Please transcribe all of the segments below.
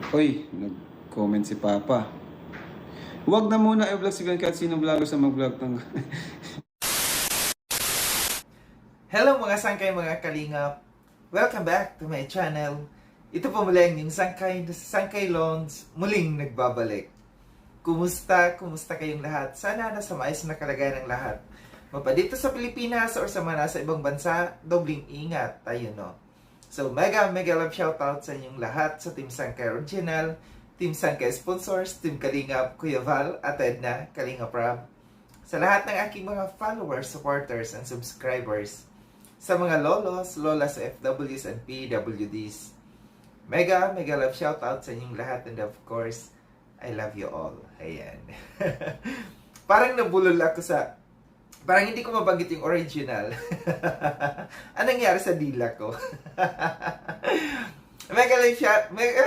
Uy, nag-comment si Papa. Huwag na muna i-vlog si Glenn kahit sino vlogger sa mag-vlog ng... Hello mga sangkay, mga kalingap! Welcome back to my channel. Ito po muli ang inyong Sangkay Loans, muling nagbabalik. Kumusta? Kumusta kayong lahat? Sana nasa maayos na kalagayan ng lahat. Mapa dito sa Pilipinas or sa mga nasa ibang bansa, dobling ingat tayo, no? So mega love shoutout sa inyong lahat sa Team Sangkay Original, Team Sangkay Sponsors, Team Kalingap, Kuya Val, at Edna, Kalingap Rob. Sa lahat ng aking mga followers, supporters, and subscribers. Sa mga lolos, lolas, FWs, and PWDs. Mega love shoutout sa inyong lahat, and of course, I love you all. Ayan. Parang nabulol ako sa... Parang hindi ko mabanggit yung original. Anong nangyari sa dila ko?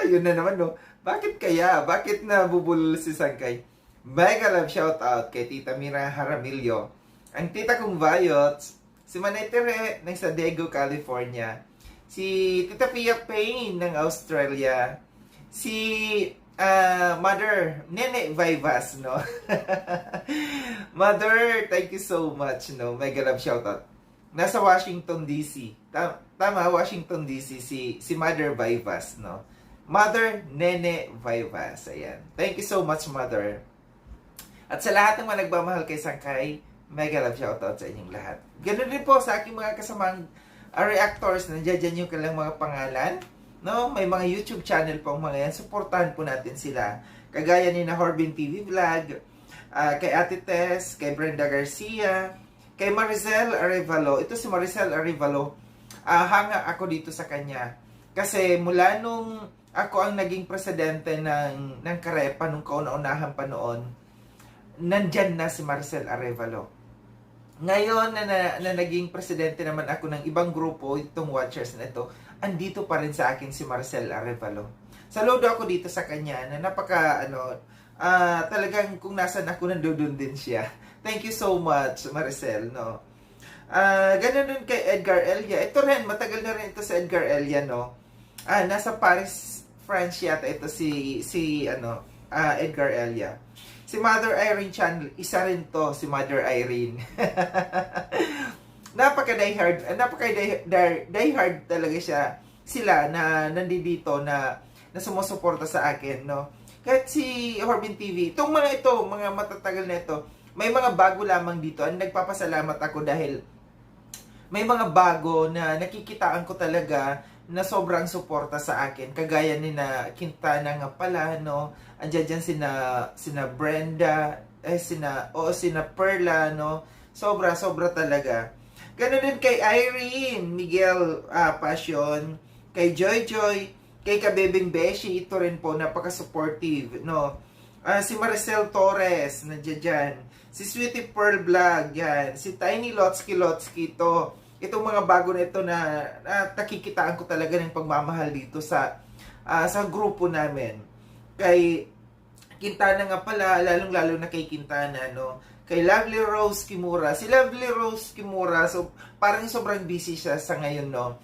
Yun na naman, no? Bakit kaya? Bakit nabubulol si Sangkay? Mega love shoutout kay Tita Mira Jaramillo. Ang tita kong Vayots, si Manay Tere ng San Diego, California. Si Tita Pia Payne ng Australia. Si Mother Nene Vivas, no? Mother, thank you so much, no? Mega love shoutout. Nasa Washington DC. Tama, Washington DC si Mother Vivas, no? Mother Nene Vivas. Ayan. Thank you so much, Mother. At sa lahat ng mga nagmamahal kay Sangkay, mega love shoutout sa inyong lahat. Ganun din po sa aking mga kasamang reactors, nandiyan dyan yung kanilang mga pangalan. No, may mga YouTube channel po ang mga yan. Suportahan po natin sila. Kagaya ni na Horbin TV Vlog, kay Ate Tess, kay Brenda Garcia, kay Maricel Arevalo. Ito si Maricel Arevalo. Hanga ako dito sa kanya. Kasi mula nung ako ang naging presidente ng Carepa nung kauna-unahan pa noon, nandyan na si Maricel Arevalo. Ngayon na naging presidente naman ako ng ibang grupo, itong watchers na ito, andito pa rin sa akin si Maricel Arevalo. Saludo ako dito sa kanya na napaka talagang kung nasan ako nandoon din siya. Thank you so much, Maricel, no. Ganun din kay Edgar Elia. Ito rin, matagal na rin ito sa Edgar Elia, no. Nasa Paris, France yata ito si Edgar Elia. Si Mother Irene Channel, isa rin to, si Mother Irene. Napaka-diehard talaga siya. Sila na nandito na sumusuporta sa akin, no? Kahit si Horbin TV, mga matatagal na ito, may mga bago lamang dito. Ang nagpapasalamat ako dahil may mga bago na nakikitaan ko talaga na sobrang suporta sa akin. Kagaya ni na Quintana nga pala, no? Andiyan dyan sina Brenda, sina Perla, no? Sobra talaga. Ganun din kay Irene, Miguel Passion, kay Joy, kay Kabebing Beshi, ito rin po, napaka-supportive, no? Si Maricel Torres, nandiyan dyan. Si Sweetie Pearl Vlog, yan. Si Tiny Lotsky, ito. Itong mga bago na ito na nakikitaan ko talaga ng pagmamahal dito sa grupo namin. Kay Quintana nga pala, lalong-lalo na kay Quintana, no? Kay Lovely Rose Kimura. Si Lovely Rose Kimura, so parang sobrang busy siya sa ngayon, no?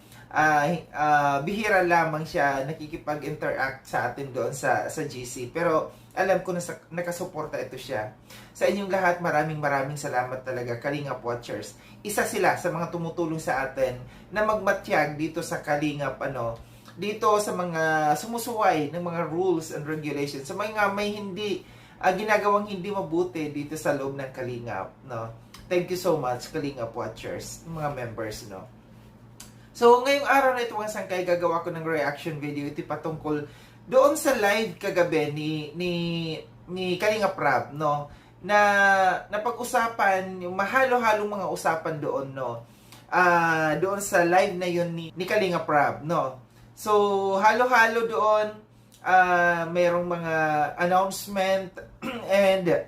Bihira lamang siya nakikipag-interact sa atin doon sa GC. Pero alam ko na nakasuporta ito siya. Sa inyong lahat, maraming salamat talaga, Kalingap Watchers. Isa sila sa mga tumutulong sa atin na magmatyag dito sa Kalingap, dito sa mga sumusuway ng mga rules and regulations, sa mga may ginagawang hindi mabuti dito sa loob ng Kalingap, no? Thank you so much, Kalingap Watchers, mga members, no? So, ngayong araw na ito, mga Sangkay, gagawa ko ng reaction video. Ito patungkol doon sa live kagabi ni Kalingap Rob, no? Na napag-usapan, yung mahalo-halong mga usapan doon, no? Doon sa live na yun ni Kalingap Rob, no? So, halo-halo doon, mayroong mga announcement and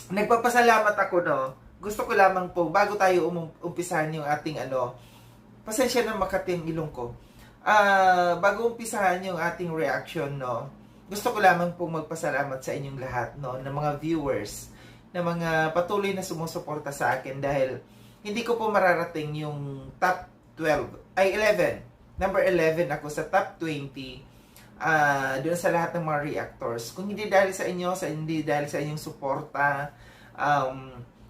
nagpapasalamat ako, no? Gusto ko lamang po, bago tayo umpisahan yung ating pasensya na makating ilong ko. Bago umpisahan yung ating reaction, no? Gusto ko lamang po magpasalamat sa inyong lahat, no? Na mga viewers, na mga patuloy na sumusuporta sa akin dahil hindi ko po mararating yung top 11 number 11 ako sa top 20 doon sa lahat ng mga reactors. Kung hindi dahil sa inyo, hindi dahil sa inyong suporta,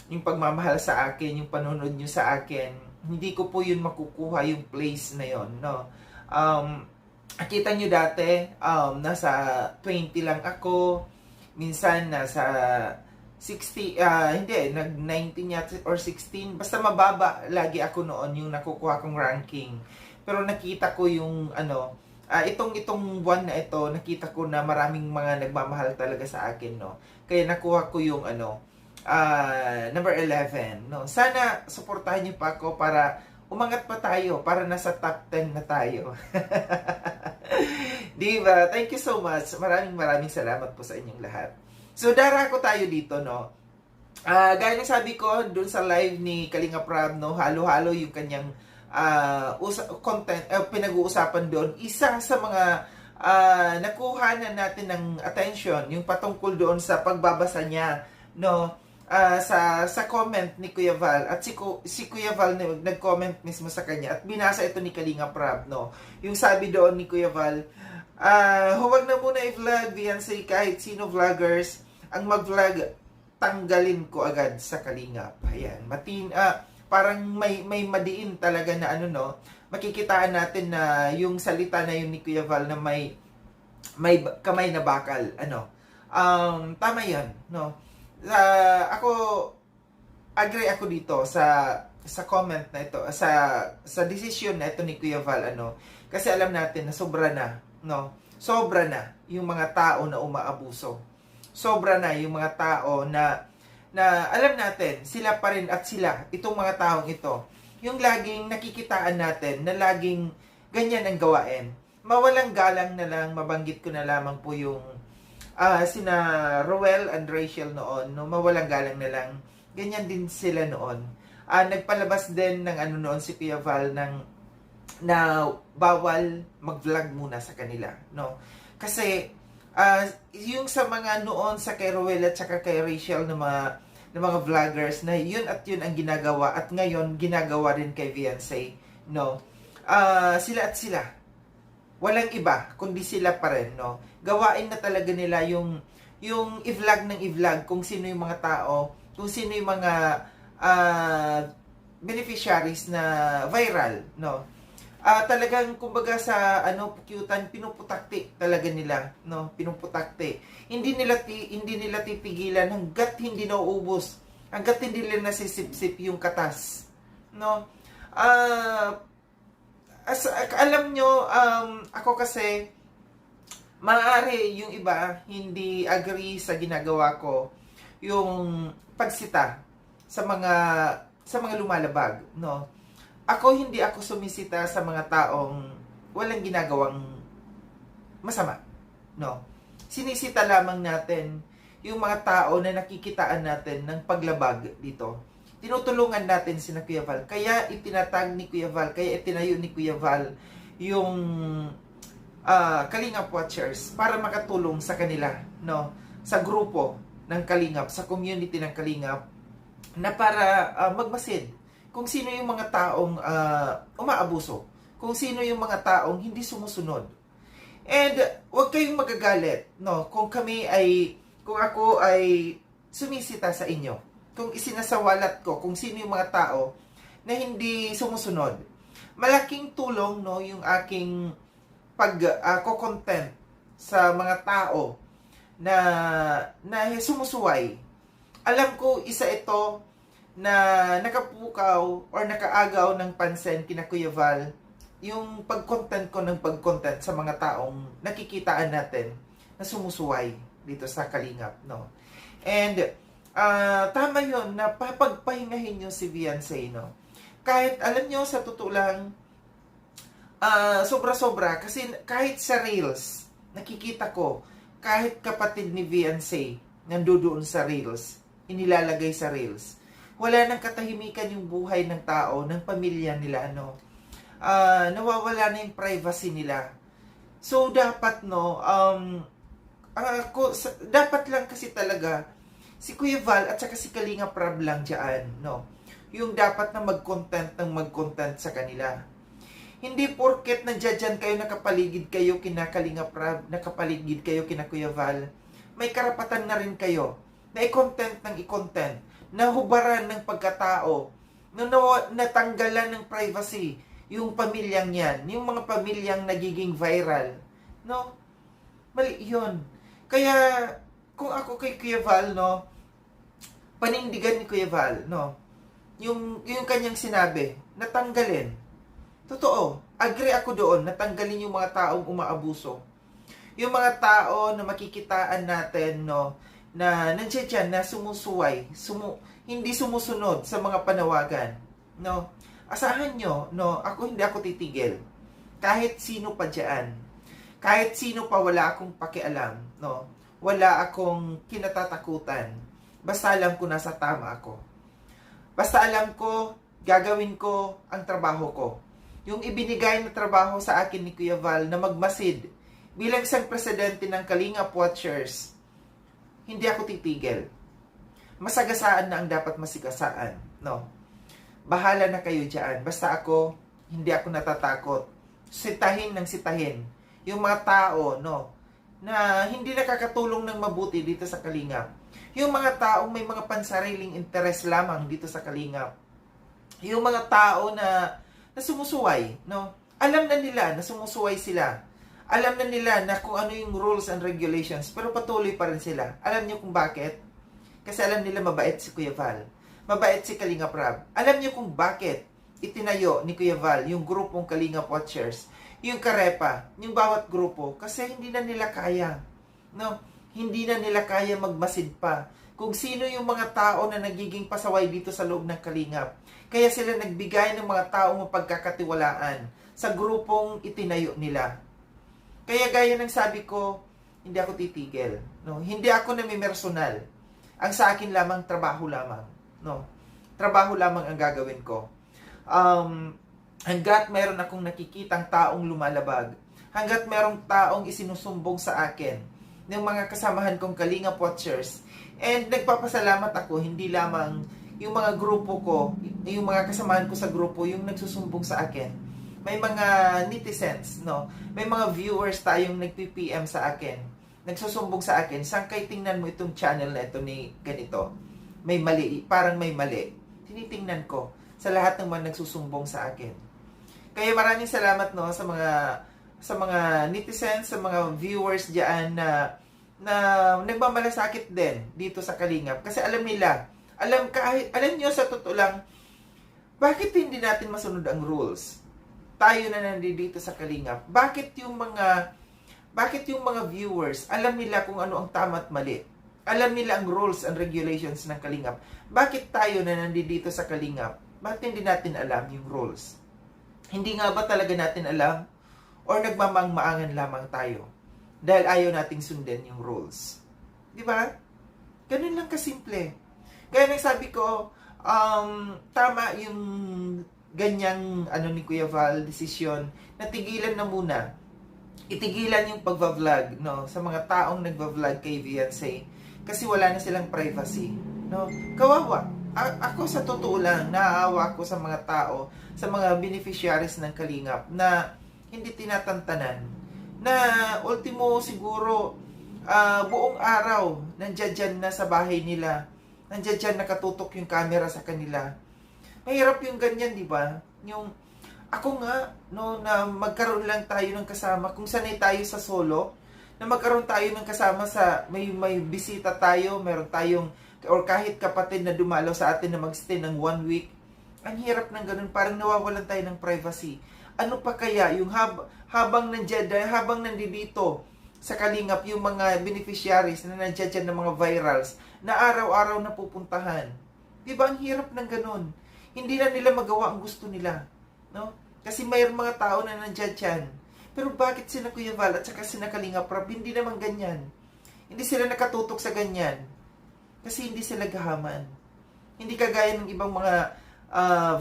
yung pagmamahal sa akin, yung panunod nyo sa akin, hindi ko po yun makukuha yung place na yun, no? Kita nyo dati, nasa 20 lang ako, minsan nasa 60, hindi, nag-19 yata or 16, basta mababa lagi ako noon yung nakukuha kong ranking. Pero nakita ko yung itong buwan na ito, nakita ko na maraming mga nagmamahal talaga sa akin, no. Kaya nakuha ko yung number 11, no. Sana suportahan niyo pa ako para umangat pa tayo, para nasa top 10 na tayo. Diba? Thank you so much. Maraming salamat po sa inyong lahat. So, darako tayo dito, no? Gaya ng sabi ko, dun sa live ni Kalinga Prab, no? Halo-halo yung kanyang content, pinag-uusapan doon. Isa sa mga nakuha na natin ng attention, yung patungkol doon sa pagbabasa niya, no? Sa comment ni Kuya Val. At si Kuya Val nag-comment mismo sa kanya. At binasa ito ni Kalinga Prab, no? Yung sabi doon ni Kuya Val, huwag na muna i-vlog, Beyonce, kahit sino vloggers, ang mag-vlog, tanggalin ko agad sa Kalingap. Ayan, parang may madiin talaga na makikitaan natin na yung salita na yun ni Kuya Val na may kamay na bakal, tama yan, no? Ako, agree ako dito sa comment na ito, sa decision na ito ni Kuya Val, kasi alam natin na sobra na, no? Sobra na yung mga tao na umaabuso. Sobra na yung mga tao na alam natin, sila pa rin at sila, itong mga taong ito, yung laging nakikitaan natin na laging ganyan ang gawain. Mawalang galang na lang, mabanggit ko na lamang po yung sina Roel and Rachel noon, no? Mawalang galang na lang, ganyan din sila noon. Nagpalabas din ng noon si Kuya Val na bawal mag-vlog muna sa kanila, no? Kasi yung sa mga noon sa kay Roel at saka kay Rachel na mga vloggers na yun at yun ang ginagawa at ngayon ginagawa rin kay Beyonce, no? Sila at sila, walang iba kundi sila pa rin, no? Gawain na talaga nila yung i-vlog ng i-vlog kung sino yung mga tao, kung sino yung mga beneficiaries na viral, no? Talagang kumbaga sa pukyutan, pinuputakti talaga nila, no? Pinuputakti. Hindi nila titigilan hangga't hindi nauubos, hangga't hindi nila nasisipsip yung katas, no? Alam nyo, ako kasi maaari yung iba hindi agree sa ginagawa ko, yung pagsita sa mga lumalabag, no? Hindi ako sumisita sa mga taong walang ginagawang masama, no? Sinisita lamang natin yung mga tao na nakikitaan natin ng paglabag dito. Tinutulungan natin si Kuya Val. Kaya itinatag ni Kuya Val, kaya itinayo ni Kuya Val yung Kalingap Watchers para makatulong sa kanila, no? Sa grupo ng Kalingap, sa community ng Kalingap, na para magmasid kung sino yung mga taong umaabuso, kung sino yung mga taong hindi sumusunod. And huwag kayong magagalit, no? Kung ako ay sumisita sa inyo, kung isinasawalat ko kung sino yung mga tao na hindi sumusunod. Malaking tulong, no, yung aking pag-content sa mga tao na sumusuway. Alam ko isa ito na nakapukaw or nakaagaw ng pansin kina Kuya Val, yung pag-content ko ng pag-content sa mga taong nakikitaan natin na sumusuway dito sa Kalingap, no? And tama yun na papagpahingahin nyo si Beyonce, no? Kahit alam nyo sa totoo lang, sobra-sobra, kasi kahit sa Reels nakikita ko, kahit kapatid ni Beyonce nandoon sa Reels, inilalagay sa Reels, wala nang katahimikan yung buhay ng tao, ng pamilya nila, nawawala na yung privacy nila. So, dapat, dapat lang kasi talaga, si Kuya Val at saka si Kalinga Prab lang dyan, no? Yung dapat na mag-content sa kanila. Hindi porket nandiyan dyan kayo, nakapaligid kayo kina Kalinga Prab, nakapaligid kayo kina Kuya Val, may karapatan na rin kayo na i-content ng i-content, na hubaran ng pagkatao, na natanggalan ng privacy yung pamilyang yan, yung mga pamilyang nagiging viral. No? Mali yun. Kaya, kung ako kay Kuya Val, no, panindigan ni Kuya Val, no, yung kanyang sinabi, natanggalin. Totoo, agree ako doon, natanggalin yung mga taong umaabuso. Yung mga tao na makikitaan natin, no, na nandiyan dyan, na sumusuway, hindi sumusunod sa mga panawagan. No? Asahan nyo, no, hindi ako titigil. Kahit sino pa dyan, kahit sino pa, wala akong pakialam, no? Wala akong kinatatakutan. Basta alam ko nasa tama ako. Basta alam ko, gagawin ko ang trabaho ko. Yung ibinigay na trabaho sa akin ni Kuya Val na magmasid bilang isang presidente ng Kalingap Watchers, hindi ako titigil. Masagasaan na ang dapat masigasaan. No? Bahala na kayo dyan. Basta ako, hindi ako natatakot. Sitahin ng sitahin yung mga tao, no, na hindi nakakatulong ng mabuti dito sa Kalingap. Yung mga taong may mga pansariling interes lamang dito sa Kalingap. Yung mga tao na sumusuway, no? Alam na nila na sumusuway sila. Alam na nila na kung ano yung rules and regulations, pero patuloy pa rin sila. Alam niyo kung bakit? Kasi alam nila mabait si Kuya Val. Mabait si Kalinga Prab. Alam niyo kung bakit itinayo ni Kuya Val yung grupong Kalinga Watchers, yung Karepa, yung bawat grupo, kasi hindi na nila kaya. No? Hindi na nila kaya magmasid pa kung sino yung mga tao na nagiging pasaway dito sa loob ng Kalingap. Kaya sila nagbigay ng mga taong mapagkakatiwalaan sa grupong itinayo nila. Kaya gaya ng sabi ko, hindi ako titigil. No? Hindi ako namimersonal. Ang sa akin lamang, trabaho lamang. No? Trabaho lamang ang gagawin ko. Hanggat meron akong nakikitang taong lumalabag, hanggat merong taong isinusumbong sa akin ng mga kasamahan kong Kalingap Watchers, and nagpapasalamat ako, hindi lamang yung mga grupo ko, yung mga kasamahan ko sa grupo, yung nagsusumbong sa akin. May mga netizens, no? May mga viewers tayong nagpi-PM sa akin, nagsusumbong sa akin, sangkay tingnan mo itong channel na ito ni ganito. May mali, parang may mali. Tinitingnan ko sa lahat ng mga nagsusumbong sa akin. Kaya maraming salamat, no, sa mga netizens, sa mga viewers diyan na nagmamalasakit din dito sa Kalingap, kasi alam nila, alam niyo sa totoo lang, bakit hindi natin masunod ang rules? Tayo na nandito sa Kalingap. Bakit yung mga viewers, alam nila kung ano ang tama at mali? Alam nila ang rules and regulations ng Kalingap. Bakit tayo na nandito sa Kalingap, bakit hindi natin alam yung rules? Hindi nga ba talaga natin alam? Or nagmamang-maangan lamang tayo dahil ayaw nating sundin yung rules? Di ba? Ganun lang kasimple. Kaya nagsabi ko, tama yung ganyang ni Kuya Val, desisyon na tigilan na muna. Itigilan yung pagva-vlog, no, sa mga taong nagva-vlog kay Beyonce, kasi wala na silang privacy, no? Kawawa. Ako sa totoo lang, naaawa ako sa mga tao, sa mga beneficiaries ng Kalingap na hindi tinatantanan. Na ultimo siguro buong araw nandiyan na sa bahay nila. Nandiyan nakatutok yung camera sa kanila. Mahirap yung ganyan, di ba? Yung ako nga, no, na magkaroon lang tayo ng kasama, kung sanay tayo sa solo, na magkaroon tayo ng kasama sa may bisita tayo, meron tayong, or kahit kapatid na dumalaw sa atin na magstay ng 1 week. Ang hirap ng ganun, parang nawawalan tayo ng privacy. Ano pa kaya yung habang nandito sa Kalingap yung mga beneficiaries na nandiyan ng mga virals na araw-araw na pupuntahan? Diba ang hirap ng ganun? Hindi na nila magawa ang gusto nila, no? Kasi mayroong mga tao na nandiyan. Pero bakit sila Kuya Val at saka sila Kalingap Prab hindi naman ganyan? Hindi sila nakatutok sa ganyan. Kasi hindi sila gahaman. Hindi kagaya ng ibang mga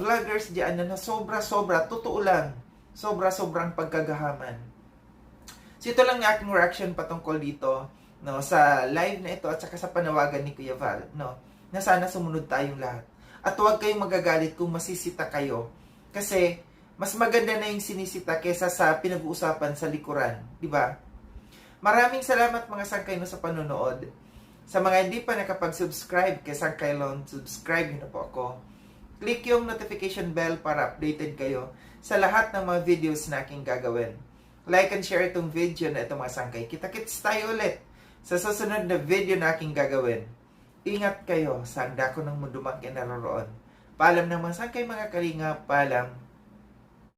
vloggers diyan na sobra-sobra, totoo lang, sobra-sobrang pagkagahaman. So ito lang yung aking reaction patungkol dito, no, sa live na ito at saka sa panawagan ni Kuya Val, no, na sana sumunod tayong lahat. At huwag kayong magagalit kung masisita kayo. Kasi Mas maganda na yung sinisita kesa sa pinag-uusapan sa likuran. Di ba? Maraming salamat mga sangkay no sa panonood. Sa mga hindi pa nakapag-subscribe kay Sangkay Lon, subscribe nyo na po ako. Click yung notification bell para updated kayo sa lahat ng mga videos na aking gagawin. Like and share itong video na ito mga sangkay. Kita-kits tayo ulit sa susunod na video na aking gagawin. Ingat kayo sa handa ko ng mundo mang kinaroroon. Paalam ng mga sangkay mga kalinga, paalam.